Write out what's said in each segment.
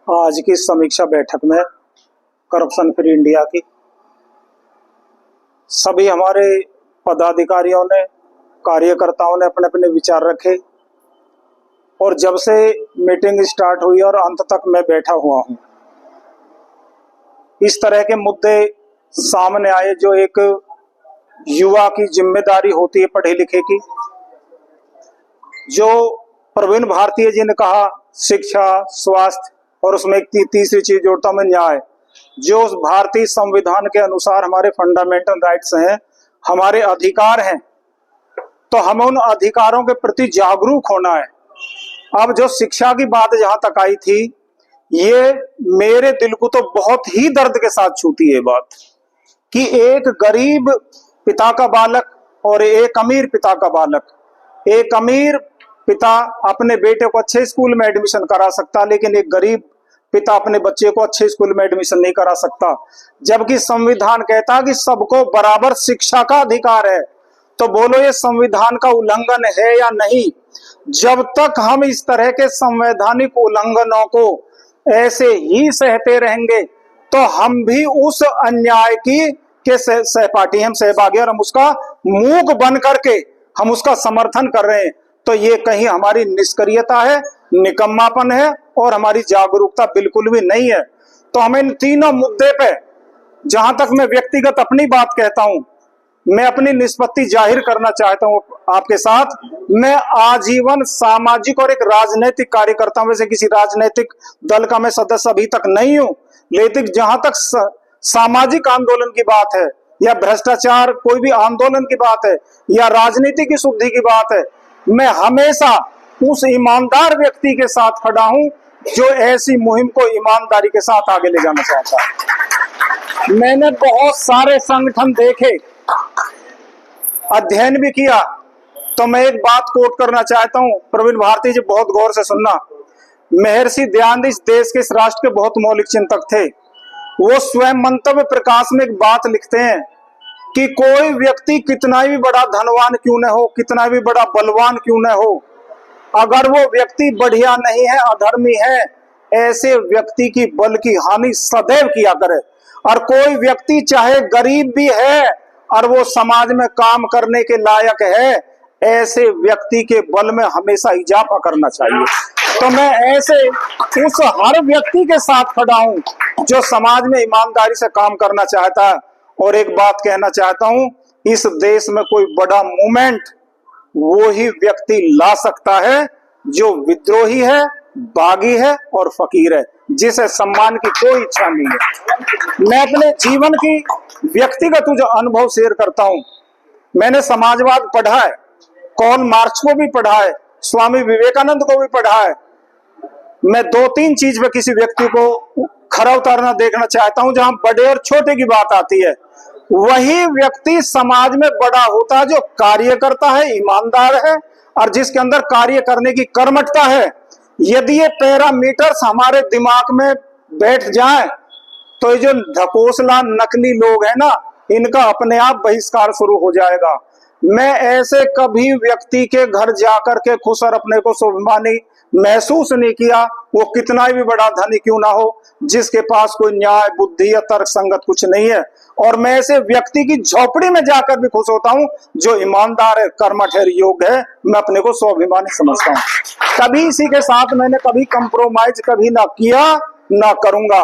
आज की समीक्षा बैठक में करप्शन फ्री इंडिया की सभी हमारे पदाधिकारियों ने, कार्यकर्ताओं ने अपने अपने विचार रखे और जब से मीटिंग स्टार्ट हुई और अंत तक मैं बैठा हुआ हूं, इस तरह के मुद्दे सामने आए जो एक युवा की जिम्मेदारी होती है पढ़े लिखे की। जो प्रवीण भारती जी ने कहा, शिक्षा, स्वास्थ्य और उसमें एक तीसरी चीज जोड़ता हूं, न्याय। जो भारतीय संविधान के अनुसार हमारे फंडामेंटल राइट्स हैं, हमारे अधिकार हैं, तो हमें उन अधिकारों के प्रति जागरूक होना है। अब जो शिक्षा की बात जहां तक आई थी, ये मेरे दिल को तो बहुत ही दर्द के साथ छूती है बात कि एक गरीब पिता का बालक और एक अमीर पिता का बालक, एक अमीर पिता अपने बेटे को अच्छे स्कूल में एडमिशन करा सकता, लेकिन एक गरीब पिता अपने बच्चे को अच्छे स्कूल में एडमिशन नहीं करा सकता। जबकि संविधान कहता है कि सबको बराबर शिक्षा का अधिकार है। तो बोलो ये संविधान का उल्लंघन है या नहीं? जब तक हम इस तरह के संवैधानिक उल्लंघनों को ऐसे ही सहते रहेंगे तो हम भी उस अन्याय के सहपाठी, हम सहभागी, और हम उसका मूक बन करके हम उसका समर्थन कर रहे हैं। तो ये कहीं हमारी निष्क्रियता है, निकम्मापन है और हमारी जागरूकता बिल्कुल भी नहीं है। तो हमें इन तीनों मुद्दे पे, जहां तक मैं व्यक्तिगत अपनी बात कहता हूं, मैं अपनी निष्पत्ति जाहिर करना चाहता हूं आपके साथ। मैं आजीवन सामाजिक और एक राजनीतिक कार्यकर्ता हूं। वैसे किसी राजनीतिक दल का मैं सदस्य अभी तक नहीं हूं, लेकिन जहां तक सामाजिक आंदोलन की बात है या भ्रष्टाचार कोई भी आंदोलन की बात है या राजनीति की शुद्धि की बात है, मैं हमेशा उस ईमानदार व्यक्ति के साथ खड़ा हूं जो ऐसी मुहिम को ईमानदारी के साथ आगे ले जाना चाहता है। मैंने बहुत सारे संगठन देखे, अध्ययन भी किया। तो मैं एक बात कोट करना चाहता हूं, प्रवीण भारती जी बहुत गौर से सुनना। महर्षि दयानंद इस देश के, इस राष्ट्र के बहुत मौलिक चिंतक थे। वो स्वयं मंतव्य प्रकाश में एक बात लिखते हैं कि कोई व्यक्ति कितना भी बड़ा धनवान क्यों न हो, कितना भी बड़ा बलवान क्यों न हो, अगर वो व्यक्ति बढ़िया नहीं है, अधर्मी है, ऐसे व्यक्ति की बल की हानि सदैव किया करे। और कोई व्यक्ति चाहे गरीब भी है और वो समाज में काम करने के लायक है, ऐसे व्यक्ति के बल में हमेशा इजाफा करना चाहिए। तो मैं ऐसे उस हर व्यक्ति के साथ खड़ा हूं जो समाज में ईमानदारी से काम करना चाहता है। और एक बात कहना चाहता हूं, इस देश में कोई बड़ा मूवमेंट वो ही व्यक्ति ला सकता है जो विद्रोही है, बागी है और फकीर है, जिसे सम्मान की कोई इच्छा नहीं है। मैं अपने जीवन की व्यक्तिगत जो अनुभव शेयर करता हूं। मैंने समाजवाद पढ़ा है, कॉर्ल मार्क्स को भी पढ़ा है, स्वामी विवेकानंद को भी पढ़ा है। मैं दो तीन चीज में किसी व्यक्ति को खरा उतारना देखना चाहता हूं। जहां बड़े और छोटे की बात आती है, वही व्यक्ति समाज में बड़ा होता है जो कार्य करता है, ईमानदार है और जिसके अंदर कार्य करने की कर्मठता है। यदि ये पैरामीटर्स हमारे दिमाग में बैठ जाए तो ये जो ढकोसला नकली लोग हैं ना, इनका अपने आप बहिष्कार शुरू हो जाएगा। मैं ऐसे कभी व्यक्ति के घर जाकर के खुश और अपने को स्वाभिमानी महसूस नहीं किया, वो कितना भी बड़ा धनी क्यों ना हो, जिसके पास कोई न्याय, बुद्धि या तर्क संगत कुछ नहीं है। और मैं ऐसे व्यक्ति की झोपड़ी में जाकर भी खुश होता हूं जो ईमानदार है, कर्मठ है, योग्य है। मैं अपने को स्वाभिमानी समझता हूं। कभी इसी के साथ मैंने कभी कंप्रोमाइज कभी ना किया, ना करूंगा।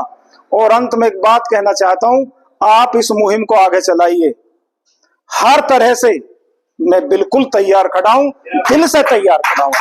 और अंत में एक बात कहना चाहता हूं, आप इस मुहिम को आगे चलाइए। हर तरह से मैं बिल्कुल तैयार खड़ा हूं, दिल से तैयार खड़ा हूं।